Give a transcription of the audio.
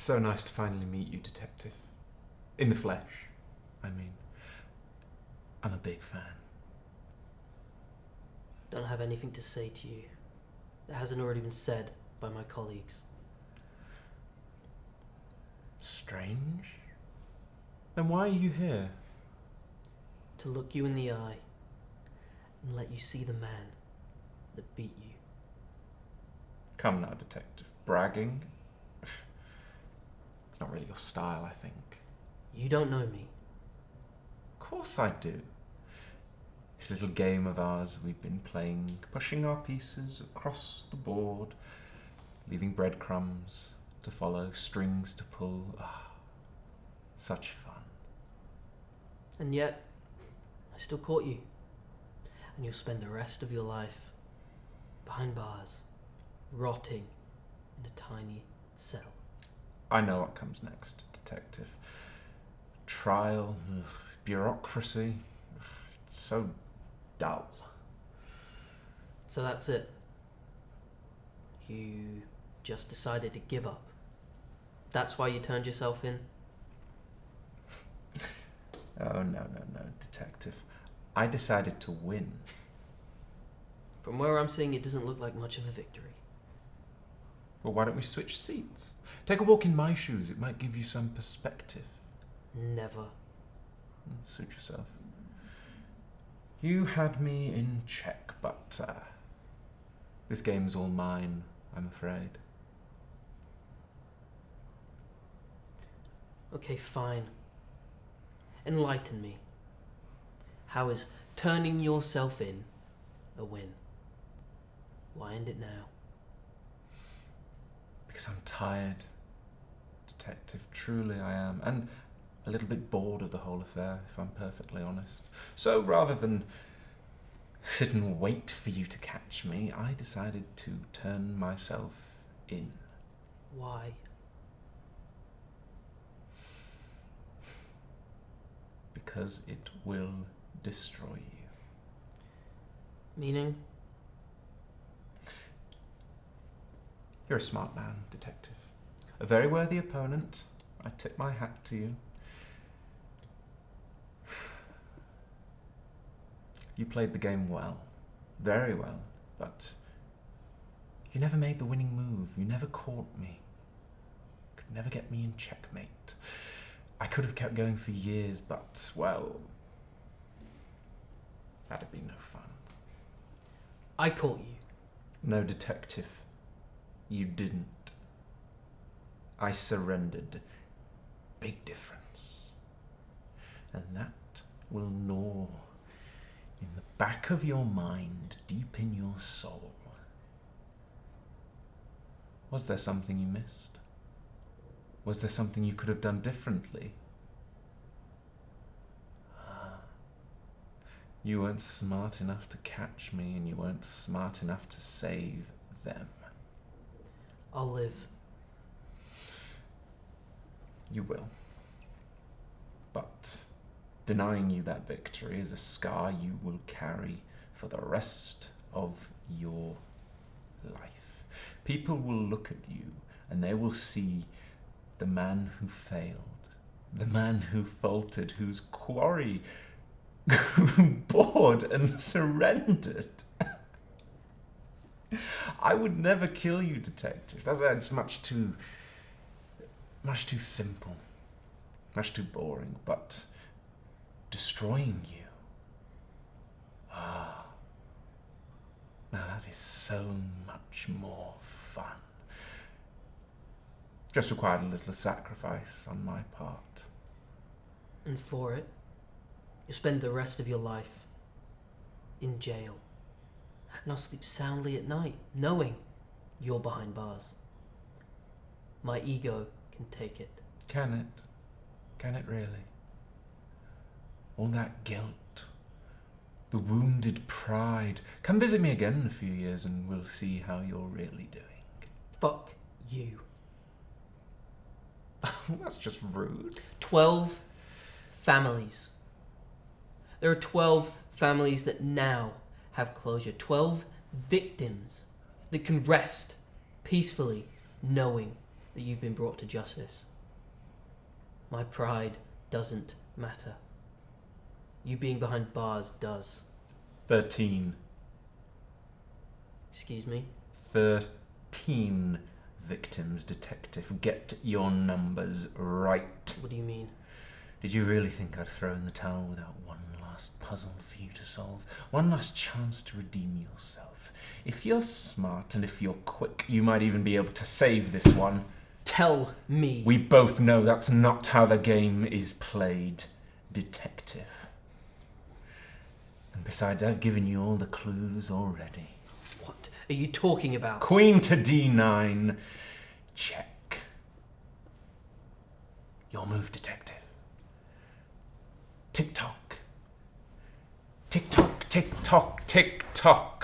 so nice to finally meet you, Detective. In the flesh, I mean. I'm a big fan. Don't have anything to say to you that hasn't already been said by my colleagues. Strange? Then why are you here? To look you in the eye and let you see the man that beat you. Come now, Detective. Bragging? It's not really your style, I think. You don't know me. Of course I do. This little game of ours we've been playing, pushing our pieces across the board, leaving breadcrumbs to follow, strings to pull. Ah, such fun. And yet, I still caught you. And you'll spend the rest of your life behind bars, rotting in a tiny cell. I know what comes next, Detective. Trial, bureaucracy, so dull. So that's it. You just decided to give up. That's why you turned yourself in? Oh, no, Detective. I decided to win. From where I'm sitting, it doesn't look like much of a victory. Well, why don't we switch seats? Take a walk in my shoes. It might give you some perspective. Never. Suit yourself. You had me in check, but this game's all mine, I'm afraid. Okay, fine. Enlighten me. How is turning yourself in a win? Why end it now? Because I'm tired, Detective. Truly I am. And a little bit bored of the whole affair, if I'm perfectly honest. So rather than sit and wait for you to catch me, I decided to turn myself in. Why? Because it will destroy you. Meaning? You're a smart man, Detective. A very worthy opponent. I tip my hat to you. You played the game well. Very well. But you never made the winning move. You never caught me. Could never get me in checkmate. I could have kept going for years, but, well, that'd be no fun. I caught you. No, Detective. You didn't. I surrendered. Big difference. And that will gnaw in the back of your mind, deep in your soul. Was there something you missed? Was there something you could have done differently? You weren't smart enough to catch me, and you weren't smart enough to save them. I'll live. You will. But denying you that victory is a scar you will carry for the rest of your life. People will look at you and they will see the man who failed, the man who faltered, whose quarry bored and surrendered. I would never kill you, Detective. That's much too simple, much too boring. But destroying you, now that is so much more fun. Just required a little sacrifice on my part. And for it, you'll spend the rest of your life in jail. And I'll sleep soundly at night, knowing you're behind bars. My ego can take it. Can it? Can it really? All that guilt, the wounded pride. Come visit me again in a few years and we'll see how you're really doing. Fuck you. That's just rude. 12 families. There are 12 families that now have closure. 12 victims that can rest peacefully knowing that you've been brought to justice. My pride doesn't matter. You being behind bars does. 13. Excuse me? 13 victims, detective. Get your numbers right. What do you mean? Did you really think I'd throw in the towel without one last puzzle for you to solve? One last chance to redeem yourself? If you're smart and if you're quick, you might even be able to save this one. Tell me. We both know that's not how the game is played, detective. And besides, I've given you all the clues already. What are you talking about? Queen to D9. Check. Your move, detective. Tick-tock. Tick-tock, tick-tock, tick-tock.